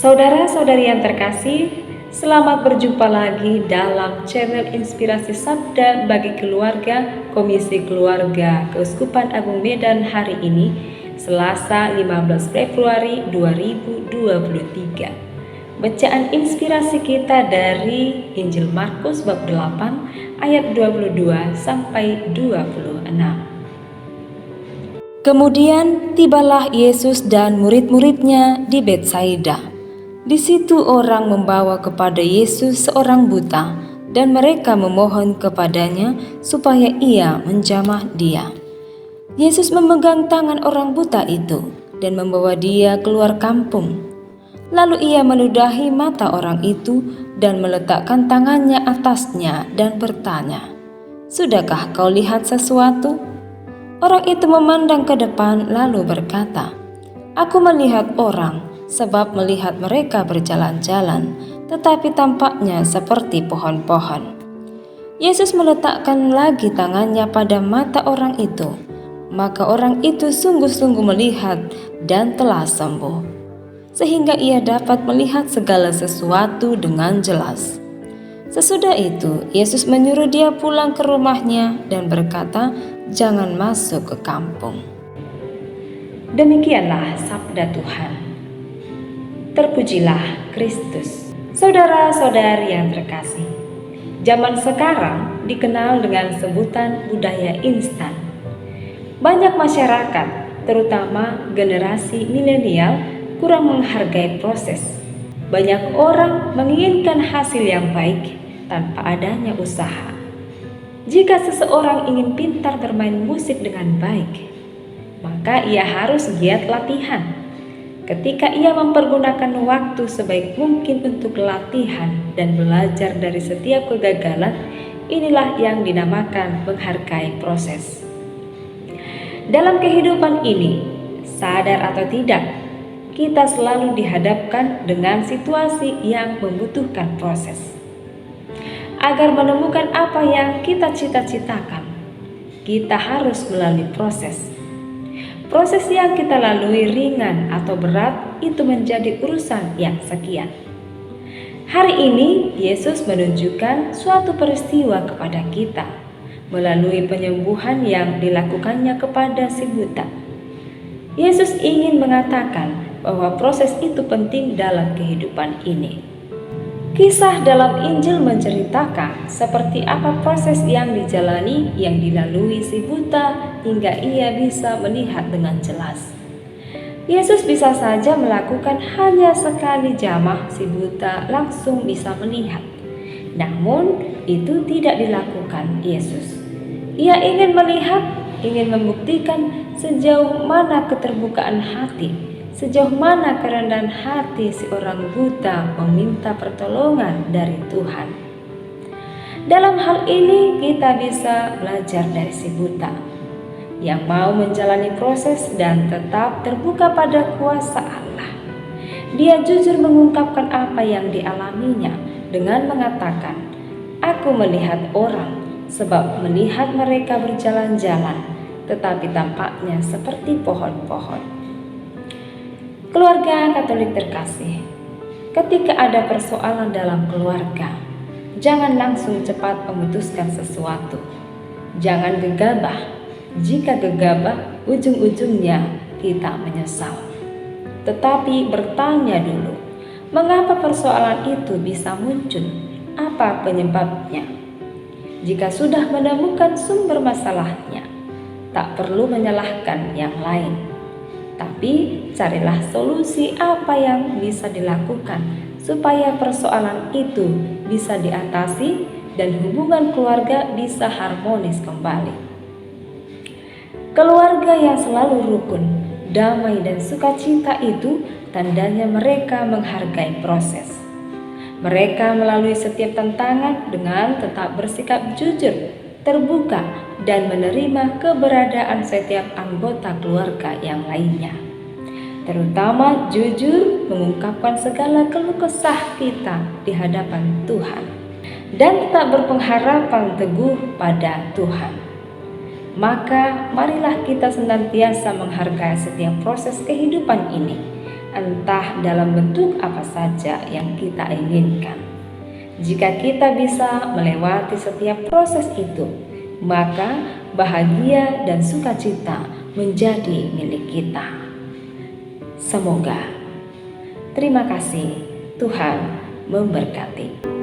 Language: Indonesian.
Saudara-saudari yang terkasih, selamat berjumpa lagi dalam channel Inspirasi Sabda bagi Keluarga Komisi Keluarga Keuskupan Agung Medan hari ini, Selasa 15 Februari 2023. Bacaan inspirasi kita dari Injil Markus bab 8 ayat 22 sampai 26. Kemudian tibalah Yesus dan murid-muridnya di Betsaida. Di situ orang membawa kepada Yesus seorang buta, dan mereka memohon kepadanya supaya ia menjamah dia. Yesus memegang tangan orang buta itu dan membawa dia keluar kampung. Lalu ia meludahi mata orang itu dan meletakkan tangannya atasnya dan bertanya, "Sudahkah kau lihat sesuatu?" Orang itu memandang ke depan lalu berkata, "Aku melihat orang, sebab melihat mereka berjalan-jalan, tetapi tampaknya seperti pohon-pohon." Yesus meletakkan lagi tangannya pada mata orang itu, maka orang itu sungguh-sungguh melihat dan telah sembuh, sehingga ia dapat melihat segala sesuatu dengan jelas. Sesudah itu, Yesus menyuruh dia pulang ke rumahnya dan berkata, "Jangan masuk ke kampung." Demikianlah sabda Tuhan. Terpujilah Kristus. Saudara-saudari yang terkasih, zaman sekarang dikenal dengan sebutan budaya instan. Banyak masyarakat, terutama generasi milenial, kurang menghargai proses. Banyak orang menginginkan hasil yang baik tanpa adanya usaha. Jika seseorang ingin pintar bermain musik dengan baik, maka ia harus giat latihan. Ketika ia mempergunakan waktu sebaik mungkin untuk latihan dan belajar dari setiap kegagalan, inilah yang dinamakan menghargai proses. Dalam kehidupan ini, sadar atau tidak, kita selalu dihadapkan dengan situasi yang membutuhkan proses. Agar menemukan apa yang kita cita-citakan, kita harus melalui proses. Proses yang kita lalui ringan atau berat itu menjadi urusan yang sekian. Hari ini Yesus menunjukkan suatu peristiwa kepada kita melalui penyembuhan yang dilakukannya kepada si buta. Yesus ingin mengatakan bahwa proses itu penting dalam kehidupan ini. Kisah dalam Injil menceritakan seperti apa proses yang dijalani, yang dilalui si buta hingga ia bisa melihat dengan jelas. Yesus bisa saja melakukan hanya sekali jamah si buta langsung bisa melihat. Namun itu tidak dilakukan Yesus. Ia ingin melihat, ingin membuktikan sejauh mana keterbukaan hati, sejauh mana kerendahan hati si orang buta meminta pertolongan dari Tuhan. Dalam hal ini kita bisa belajar dari si buta yang mau menjalani proses dan tetap terbuka pada kuasa Allah. Dia jujur mengungkapkan apa yang dialaminya dengan mengatakan, "Aku melihat orang, sebab melihat mereka berjalan-jalan, tetapi tampaknya seperti pohon-pohon." Keluarga Katolik terkasih, ketika ada persoalan dalam keluarga, jangan langsung cepat memutuskan sesuatu. Jangan gegabah. Jika gegabah, ujung-ujungnya kita menyesal. Tetapi bertanya dulu, mengapa persoalan itu bisa muncul? Apa penyebabnya? Jika sudah menemukan sumber masalahnya, tak perlu menyalahkan yang lain. Tapi carilah solusi apa yang bisa dilakukan supaya persoalan itu bisa diatasi dan hubungan keluarga bisa harmonis kembali. Keluarga yang selalu rukun, damai dan sukacita itu tandanya mereka menghargai proses. Mereka melalui setiap tantangan dengan tetap bersikap jujur, terbuka, dan menerima keberadaan setiap anggota keluarga yang lainnya. Terutama jujur mengungkapkan segala keluh kesah kita di hadapan Tuhan dan tetap berpengharapan teguh pada Tuhan. Maka marilah kita senantiasa menghargai setiap proses kehidupan ini entah dalam bentuk apa saja yang kita inginkan. Jika kita bisa melewati setiap proses itu, maka bahagia dan sukacita menjadi milik kita. Semoga. Terima kasih. Tuhan memberkati.